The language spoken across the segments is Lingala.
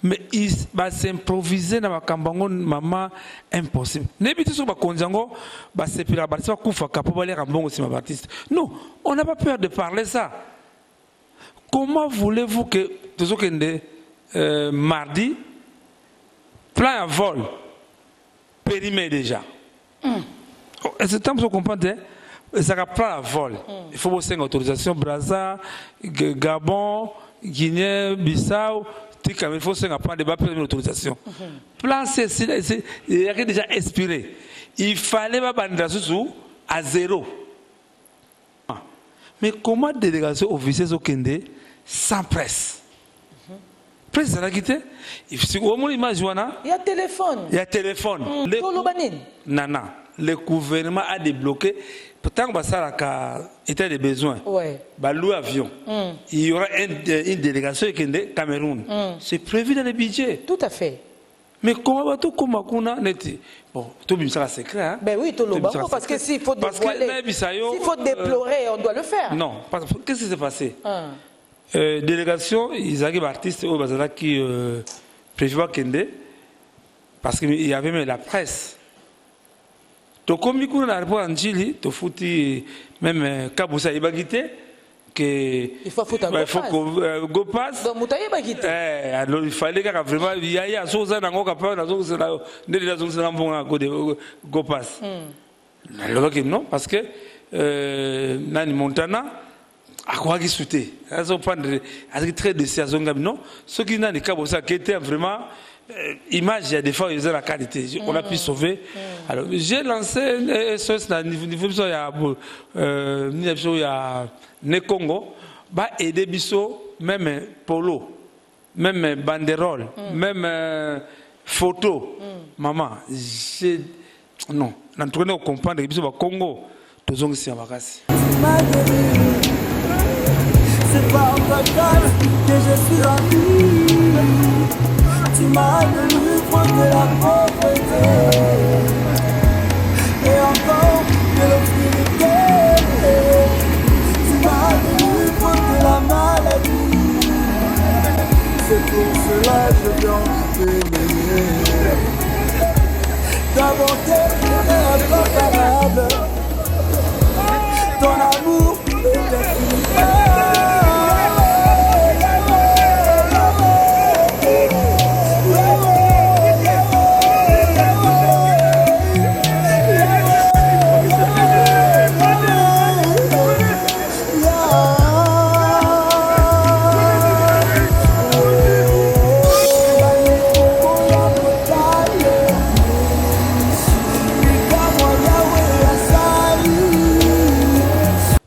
mais il va s'improviser dans ma cambango maman impossible. N'habite sur ma konjango, bah c'est pour la bâtisse va koufa kapo aller rambongo si ma baptiste. Non, on n'a pas peur de parler ça. Comment voulez-vous que tout ce que mardi plein à vol périmé déjà. C'est temps pour comprendre. Ça va plein à vol. Il faut aussi une autorisation Brazza, Gabon, Guinée, Bissau. Il faut prendre des prendre une autorisation. Plan C, il y a déjà expiré. Il fallait pas bandrer à zéro. Mais comment délégation officielle au Kende sans presse? Presse, ça l'a quitté. Il y a téléphone. Il y a téléphone. Nana, le gouvernement a débloqué. Pourtant, ça a été des besoins. Avion. Il y aura une délégation au Cameroun. C'est prévu dans le budget. Tout à fait. Mais comment tout comme bon, tout le monde secret. Hein? Ben oui, tout le monde. Parce que s'il faut dévoiler, s'il faut déplorer, on doit le faire. Non, qu'est-ce qui s'est passé? Délégation, ils avaient des artistes au Bazala qui prévoient Kende, parce qu'il y avait même la presse. Donc, comme il y a un Chili, tu foutu même Kaboussa et Bagité, il faut foutre un go pass. Donc, alors, il fallait vraiment, il y a chose à go pass. Alors, non, parce que Nani Montana, à quoi qu'il souhaitait. Ils ont très décisif. Non, ceux qui n'ont pas qui étaient vraiment image, il y a des fois ils ont la qualité. On a pu sauver. Alors j'ai lancé niveau il y a ne Congo, bah aider biso même polo, même banderole, même photo. Maman, non, on train de comprendre que biso ba Congo, tous on s'y embarrasse. C'est pas en total que je suis en vie. Tu m'as tenu proche de la pauvreté et encore de l'obscurité. Tu m'as tenu proche de la maladie. C'est pour cela que je viens t'aimer. Ta bonté est incomparable. Ton amour est infini.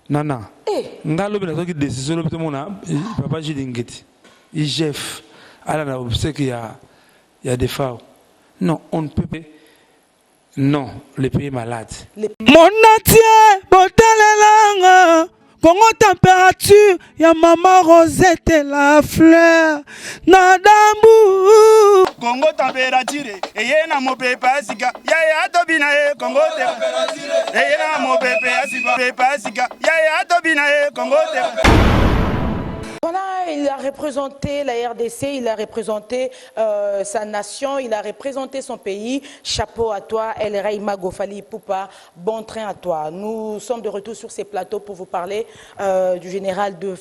Nana, ngalo bina toki décision lobito mona papa Jilingeti. Il chef à la obsèque il y a des femmes. Non, on ne peut pas. Non, le pays est malade. Mon atier, botalelanga. Congo température, ya maman Rosette et la fleur. Nadambu. Congo température, et yena mo pepa sika. Ya tobina e Congo température. Et yena mo pepa sika. Ya tobina e Congo température. Voilà, il a représenté la RDC, il a représenté sa nation, il a représenté son pays. Chapeau à toi, El Rayma Gofali Poupa, bon train à toi. Nous sommes de retour sur ces plateaux pour vous parler du général de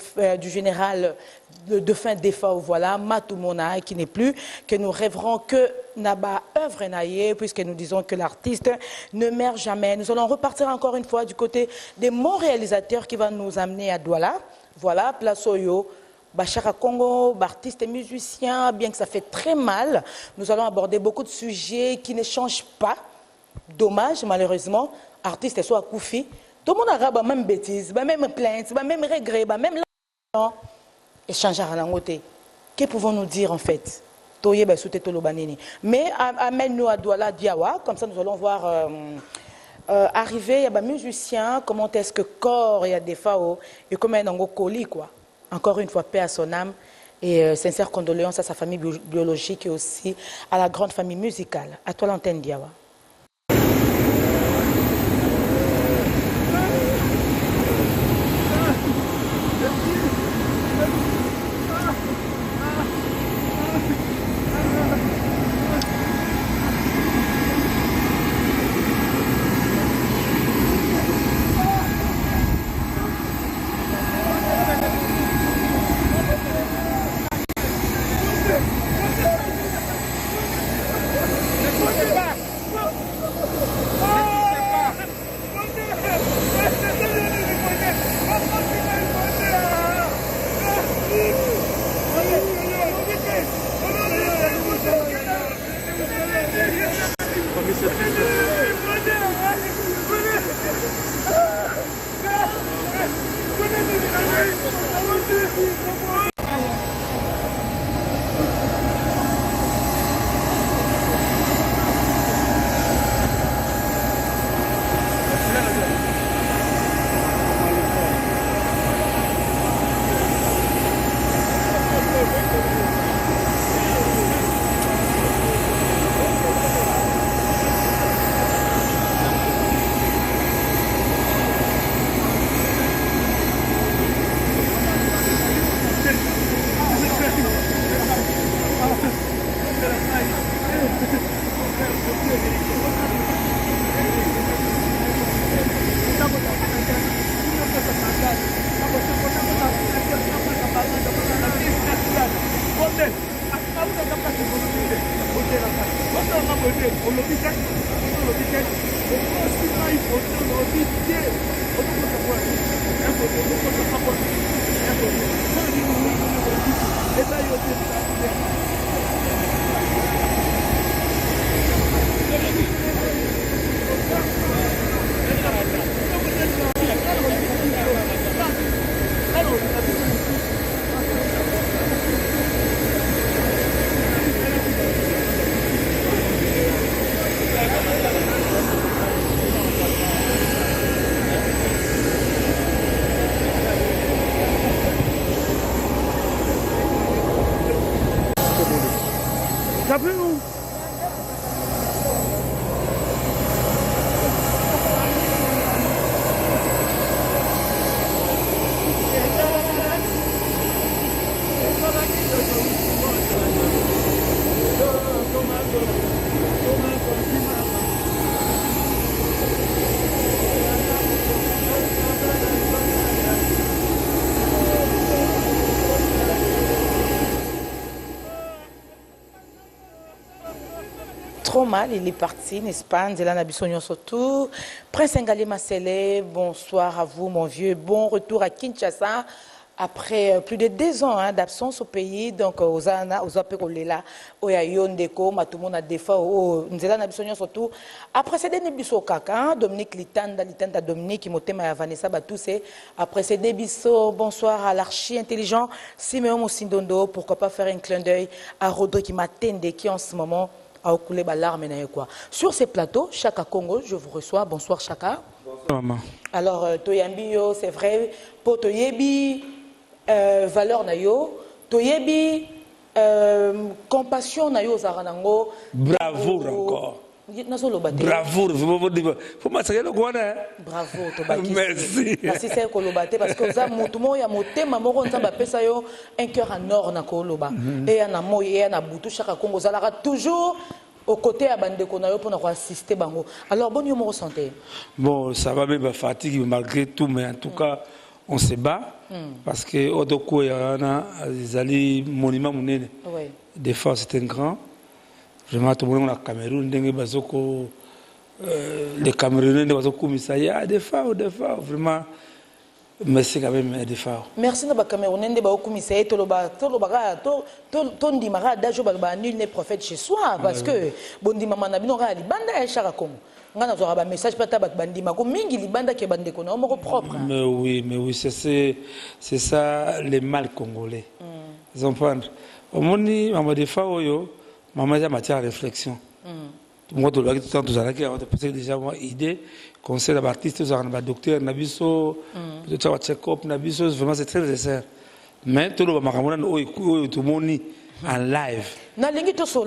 fin défaut, voilà, Matoumona, qui n'est plus, que nous rêverons que Naba œuvre naïe, puisque nous disons que l'artiste ne meurt jamais. Nous allons repartir encore une fois du côté des bons réalisateurs qui vont nous amener à Douala. Voilà, place Oyo, Bachara Congo, artiste et musicien, bien que ça fait très mal. Nous allons aborder beaucoup de sujets qui ne changent pas. Dommage, malheureusement, artiste soit Koufi. Tout le monde a même bêtises, même plaintes, même regrets, même échange à l'angoté. Que pouvons-nous dire en fait? Mais amène-nous à Douala Diawa, comme ça nous allons voir arriver, il y a des musiciens, comment est-ce que corps, il y a des FAO, et comment il y a un colis, quoi. Encore une fois, paix à son âme et sincères condoléances à sa famille biologique et aussi à la grande famille musicale. À toi l'antenne, Diawa. Trop mal, il est parti, n'est-ce pas? Nzela Nabissonio surtout. Prince Ngali Masele, bonsoir à vous, mon vieux. Bon retour à Kinshasa. Après plus de 2 ans d'absence au pays, donc aux Apekolela, aux Yondeko, Matumona Defa, aux Nzela Nabissonio surtout. Après ces débisso Kaka, Dominique Litanda Dominique, Motema Vanessa Batousse. Après ces débisso, bonsoir à l'archi intelligent, Simeon Moussindondo. Pourquoi pas faire un clin d'œil à Rodrigue Matende qui en ce moment a coulé l'arme. Sur ces plateaux, Chaka Congo, je vous reçois. Bonsoir Chaka. Bonsoir maman. Alors, Toyambio, c'est vrai, pour Toyebi, valeur nayo, Toyebi, compassion nayo zaranango. Bravo encore. Bravo, faut m'assurer le quoi là. Bravo, Tobaki. Merci. Merci c'est kolobate parce que ça mutumo ya motema moko nzamba pesa yo un cœur en or na koloba. Et na moyi et na butu Chaka Congo zalaka toujours aux côtés à bandeko na yo pour assister bango. Alors bonne yo mo santé. Bon, ça va même fatigue malgré tout mais en tout cas on se bat parce que Odoko ya na zali monument munene. Oui. Des fois c'est un grand. Vraiment, tout le monde au Cameroun, les Camerounais, il y a des fois, vraiment, merci quand même, des fois. Merci aux Camerounais, nul n'est prophète chez soi, parce que, bon, dit maman, on a un message propre. Mais oui, c'est ça le mal congolais. Vous comprenez? Au monde, maman, des fois, maman, j'ai matière à réflexion. Moi, tout le temps, tout ça, déjà, moi, idée, conseil d'artiste, docteur, Nabiso, check-up, Nabiso, vraiment, c'est très nécessaire. Mais tout le monde, tout le monde, en live. Là,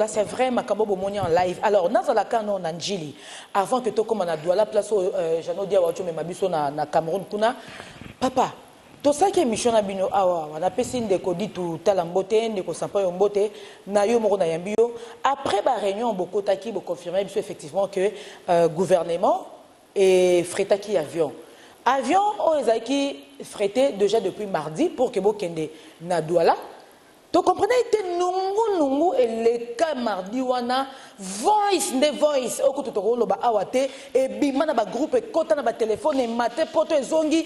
c'est vrai, Makabo Bomoni en live. Alors, dans la cas, on a Njili. Avant que tu commences à la place, j'en ai dit à Mabiso na Cameroun, papa. Tout ça qui est mission à Bino Awa, on a pesé des codis tout talambote, des cosampa yombote, na yo moro na yambio. Après la réunion, beaucoup taki, beaucoup confirmé effectivement que gouvernement et fretaki avion. Avion, on les a qui frété déjà depuis mardi pour que Bokende na Douala. Tu comprenez, il était mardi wana voice nde voice okutu tokoloba awate et bima na ba groupe kota na ba téléphone et maté poto ezongi.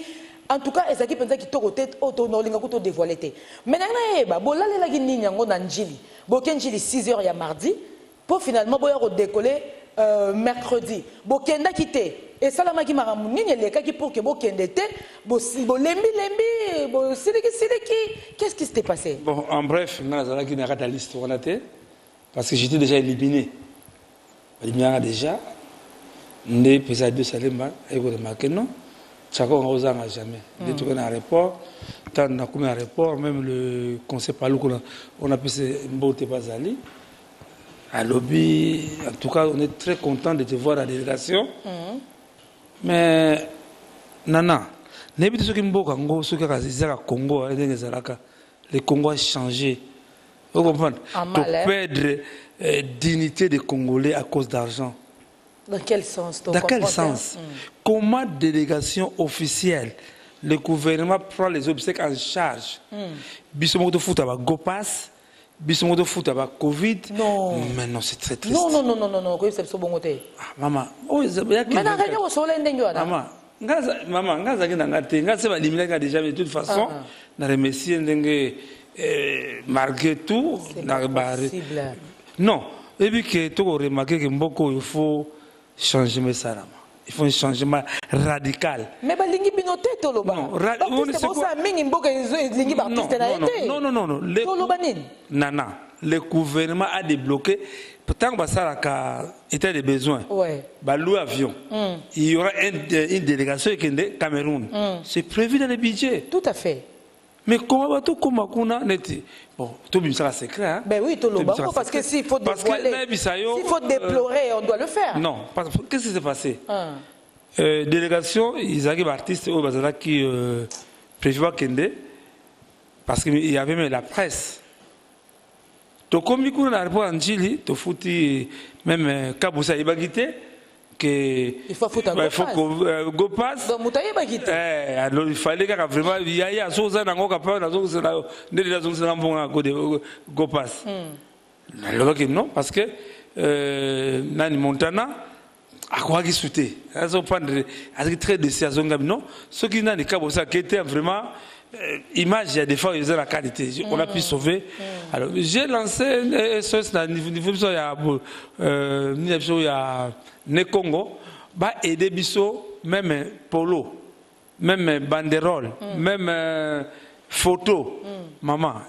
En tout cas, ezaki penza ki toko tête auto no linga kuto dévoilé. Maintenant eba bolalela ki nini yango na njili. Bokenjili 6h ya mardi pour finalement boya redécoller mercredi. Bokenda kité et salama ki maramu nini leka ki pour que bokende té bo lembi bo siliki qu'est-ce qui s'était passé? Bon, en bref, nazala ki na kata liste wana té parce que j'étais déjà éliminé. Éliminé déjà. Ndé pesa de Salemba et ko remarquer non. Chacun on n'a jamais. Dès qu'on est à l'aéroport, tant qu'on est à l'aéroport, même le conseil par on a pu se mbote Bazali. À lobby, en tout cas, on est très content de te voir à la délégation. Mais, Nana, n'importe ce qui Congo, ce qui est Congo, le Congo a changé. Vous comprenez? Pour perdre dignité des Congolais à cause d'argent. Dans quel sens? Dans quel sens? Comment délégation officielle, le gouvernement prend les obstacles en charge? Bissomo de foot avec Gopas, Bissomo de foot avec Covid. Non. Mais non, c'est très triste. Non. C'est ce bon côté. Maman, mais dans quel cas, on maman, déjà, de toute façon, dans les messieurs, malgré tout, non. Et puis que tu as remarqué que il faut changer mes salams. Il faut un changement radical. Mais balingi binoté toloba. Non, non. Le gouvernement a débloqué. Tant que ça était des besoins. Ouais. Balou avion. Il y aura une délégation qui est au Cameroun. C'est prévu dans le budget. Tout à fait. Mais comment tout comme bon, tout bien ça secret hein. Ben oui, tout le monde parce que s'il faut dévoiler, s'il faut déplorer, on doit le faire. Non, parce que qu'est-ce qui s'est passé? Délégation, ils arrivent artistes au Bazala qui prévoit Kende parce qu'il y avait même la presse. To comme il y a un Chili, to fouti même Kaboussa Ibagité. Il faut foutre un go pass. Donc, alors il fallait que vraiment il y a chose dans go pass. Alors que non parce que Nani Montana a quoi qui souté. Elles ont prendre très décision non. Ce qui n'a pas ça qui était vraiment image il y a des fois ils ont la qualité. On a pu sauver. Alors j'ai lancé un niveau il y a ne Congo, bah aider biso même polo, même banderole, même photo. Maman,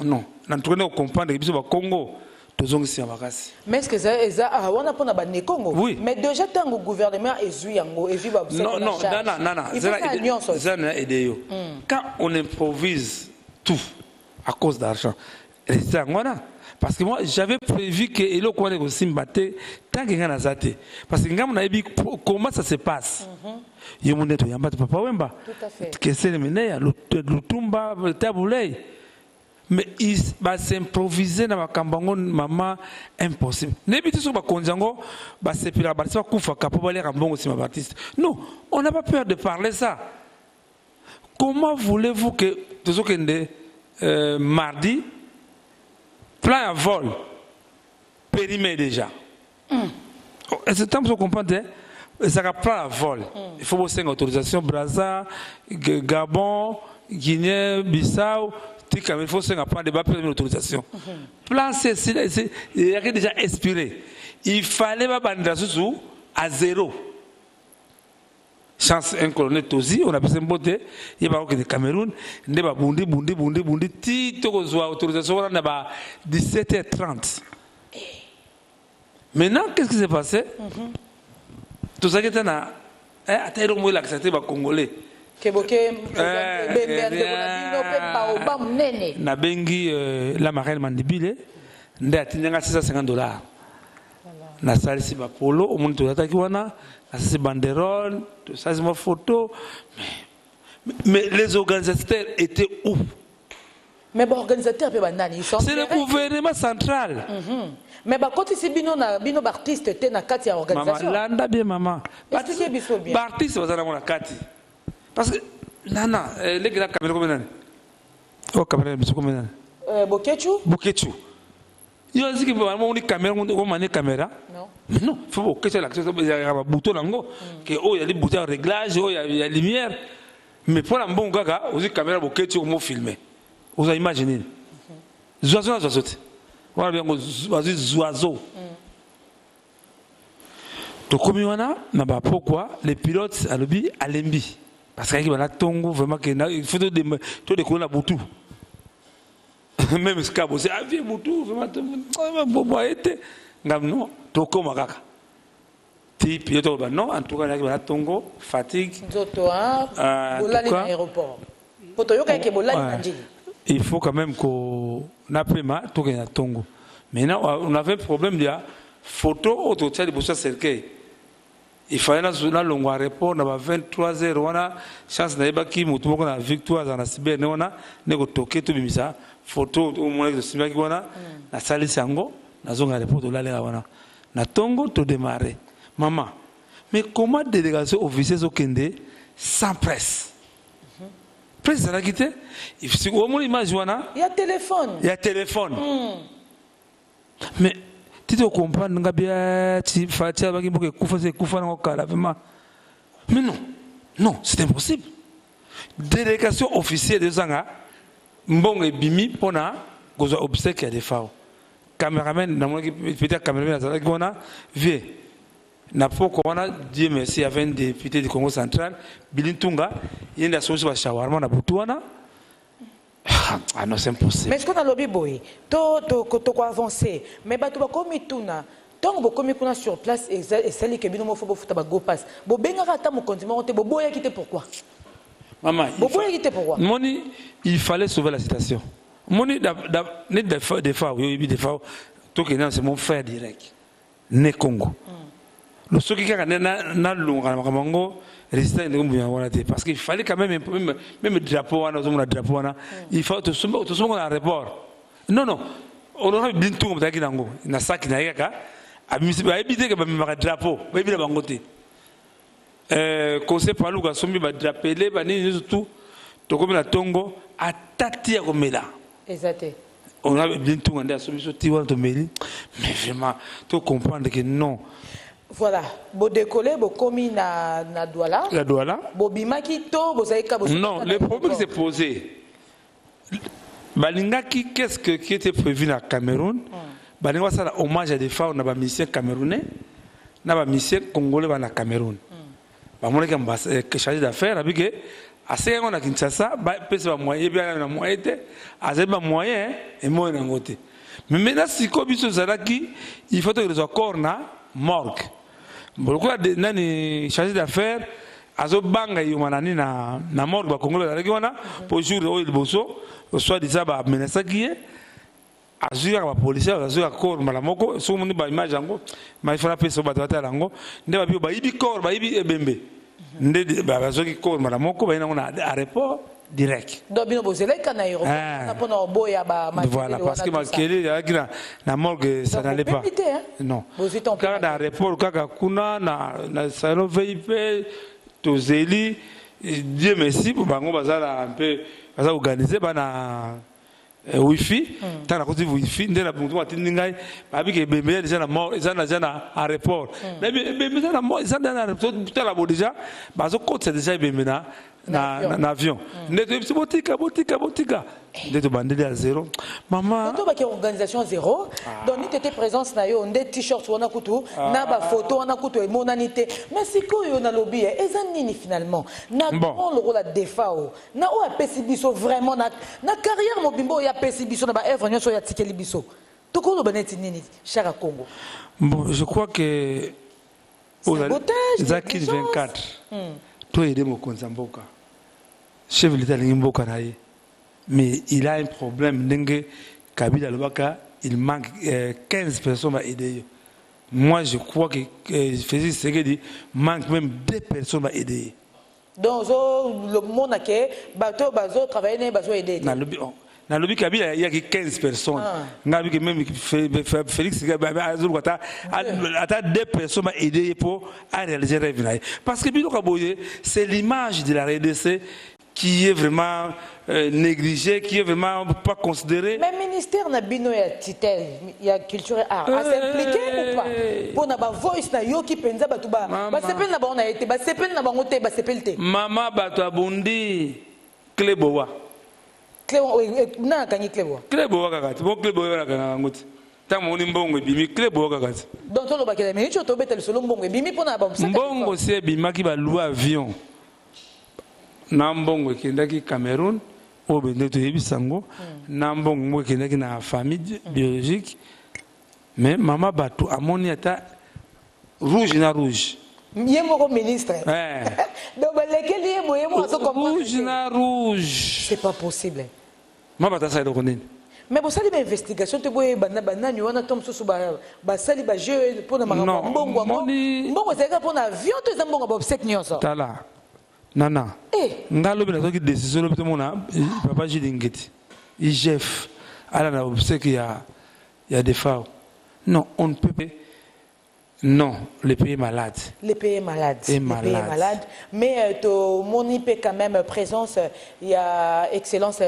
non, n'entendez pas comprendre que biso ba Congo, tous ici en vacances. Mais est-ce que ça, on a pas na ne Congo? Oui. Mais déjà tant que le gouvernement est zuyango et vit ba. Non. Ça n'a aidé yo. Quand on improvise tout à cause d'argent, c'est ça parce que moi j'avais prévu que Elo Kouane aussi m'battait tant qu'il y a zaté parce que comment ça se passe il y a tout à fait que c'est le mené le tumba le taboulay mais il va s'improviser dans ma cambangon maman impossible n'habite sur ma konjango bah c'est puis la bâtisse va couper capo aller rambon aussi ma bâtisse non on n'a pas peur de parler ça comment voulez-vous que tout ce que mardi plan à vol, périmé déjà. C'est temps pour comprendre, ça va plan à vol. Il faut bosser une autorisation, Brazza, Gabon, Guinée, Bissau, il faut se prendre des première autorisation. Plan il y a déjà expiré. Il fallait pas bandera sous à zéro. Chance un colonel Tozi, on a besoin de beauté, il y a pas que le Cameroun, il y a bundi, ti to zo autorisation on a 17h30. Maintenant qu'est-ce qui s'est passé? Tout ça qui était là, atteindre moi l'accepter ba congolais. Na bengi la marraine mandibile, ndé atinga $650. Na salisi ba polo, au monde tozataki wana. C'est banderole, ça c'est ma photo. Mais les organisateurs étaient où? Mais les organisateurs, c'est le gouvernement central. Mais quand c'est bino artiste, tu es dans la organisation. Maman, landa bien maman. Artiste, vous avez la carte. Parce que, nana, les gars, caméra combien? Oh, caméra, combien? Bokechu. Il y a une caméra, on caméra. Non. Mais non, il faut que l'action, il y a un bouton là-haut, il y a des boutons de réglage, il y a la lumière. Mais pour un bon gars, vous avez une caméra pour que tu puisses filmer. Vous avez imaginé. Zoiseau, zoiseau. Voilà bien, zoiseau. Donc, comme on a, pourquoi les pilotes à l'objet à l'embi. Parce qu'il y a un tongo, vraiment, il faut décoller la boutou. Même ce cas, c'est un vieux boutou, vraiment, non, toko makaka. Ti pilote non, en tout cas, il y a un tongo, fatigue. Il faut quand même qu'on appelle tout un tongo. Maintenant, on avait un problème de photo autour de la cercueil. Il fallait que nous longue aéroport, on a 23 heures, on a chance d'aller qui mutumo na victoire dans la cyber, on a nego toqué tout bimisa photo au moins de cyber qui on a na sali sango na zonga aéroport de là on a na tongo to démarrer. Maman, mais comment délégation officielle au Kende sans presse? Presse ça l'a quitté. Il faut au moins image on a. Il y a téléphone. Il y a téléphone. Mais tu te comprends, mais non, non, c'est impossible. Délégation officielle de Zanga, bon et bimi pour na, gozo obsèque à des faux. Caméraman, peut-être caméraman, on a vu. N'a pas qu'on a dit merci à 20 députés du Congo central, Bilintunga, il y a une association à Shawarma, na Boutouana. Ah non, c'est impossible. Mais est-ce qu'on a lobby boy? Tu avancer. Mais tu vas comme tout na. Tant que comme qu'on a sur place et celle qui est bien faut faut go pass. Bo benga rata mon continent te bobo ya quitté pourquoi? Maman, bobo ya quitté pourquoi? Moni, il fallait sauver la situation. Moni des fois, tout que c'est mon frère direct. Né Congo. Le ce qui a na longa Congo. Parce qu'il fallait quand même le drapeau, il faut tout ce monde à l'aéroport. Non, non, on aura bien tout comme ça qui n'ango. Il y a ça qui n'a pas. Habiter que le drapeau, mais il y a un côté. Conseil par l'ouga, sommi va draper les bannis tout. Donc comme la tongo, à tatia comme là. Exact. On a bien tout on a sommi sur tiwa de mêler, mais vraiment, tout comprendre que non. Voilà, bo décoller, bo commis na Douala. La Douala. Bo bimaki to, bo zaika bo. Non, le problème s'est posé. Balingaki, qu'est-ce qui était prévu dans le Cameroun? Balinga ça hommage à des femmes, on a des missions camerounais, on a des missions congolais dans le Cameroun. Bah moi que chargé d'affaires, avec que assez on a Kinshasa, bah peut-être moyen, bien na moyen, assez pas moyen et moi na côté. Mais maintenant si comme ça Zalaki, il faut que les accords na morgue. Pourquoi nani chargé d'affaires azo banga yumanani na morgue ba Congolais avec wana pour jour au liboso soit disant ba menacer qui est azura ba policier azura corps malamoko so moni ba image yango ma ifana peso ba tata lango nde ba bio ba ibi corps ba ibi ebembe nde ba bazoki corps malamoko ba ina na aéroport direct. Donc bino bozela kana aéroport na pona boya ba ma. Voilà parce que makele na morgue ça n'allait pas. Non. Car dans l'aéroport kaka kuna na salon VIP tozeli Dieu merci pour bango bazala un peu baza organiser bana wifi tant la côté wifi ndé na buntu matindi ngai babi ke bembe déjà na mort déjà na aéroport mais bembe na mort ça dans aéroport tout la bo déjà bazo côte c'est déjà bembe na avion ndé to botika ndé to bandeli à zéro maman to ba ke organisation zéro donc ni tété présence na yo ndé t-shirt wana kutu na ba photo wana kutu e monanité mais siko yo na lobby ezanini finalement na bon le rôle à défao na o apesi biso vraiment na carrière mobimbo ya pesi biso na ba œuvre nyonso ya tikeli biso to ko lo baneti nini cher Congo. Bon je crois que Zaki 24 toi aider mon Konzamboka chef de l'État Mboka naie mais il a un problème dingue Kabila Lobaka il manque 15 personnes à aider. Moi je crois que Félix Tshisekedi manque même 2 personnes à aider. Donc le monde que bateau bazo travailler bazo aider. Dans le Kabila il y a que 15 personnes. Ngabi que même Félix a 2 personnes à aider pour réaliser rêve. Parce que c'est l'image de la RDC qui est vraiment négligé, qui est vraiment pas considéré. Mais ministère na bino ya titel, ya culture et art, a s'impliquer ou pas? Pour na ba voice na yo ki penza batu ba sepel na ba on a été, ba sepel na ba ngote, ba sepel te. Mama batu abundi klebowa. Klebowa, na kanyi klebowa. Klebowa kakati, bon klebowa na kanga ngote. Tant mon mbongo bimi klebowa kakati. Donc to lo ba kele minute to betel solo mbongo bimi pona ba mbongo c'est bima ki ba loi avion. Na mbongo kendaki Cameroun. Au Bénin, Sango, Nambong, qui est na famille biologique, mais maman Batou, à mon état, rouge na rouge. Yé mon ministre. Donc, lesquels yé mon rouge na rouge. C'est pas possible. Maman Batou, ça est le connaît. Mais pour ça, les investigations, tu vois, banani, on a tombé sur sali ba jeu pour na non, mbongo. Mbongo, c'est pour na avion, tu es mbongo, bob sec nyonso. Tala. Nana, ngalobi na toki décision lobi mona papa Jilingeti IGF ala na obsèque il y a des phares. Non, on ne peut pas. Non, le pays est malade. Le pays est malade. Le pays est malade. Mais mon IP quand même présence, il y a excellence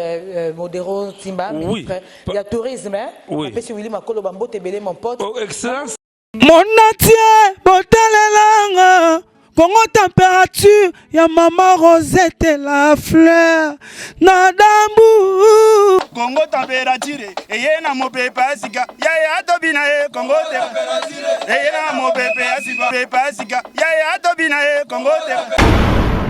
Modéro Timba, oui. Il y a tourisme, hein. Oui. Après si Willy Makolo Bambo Tebele mon pote. Oh, excellence. Mon atier, botelelanga. Congo température, ya maman Rosette la fleur, Nadambu. Congo température, eye na mopepa sika, ya tobina Congo température, eye na mopepa sika, ya tobina Congo température.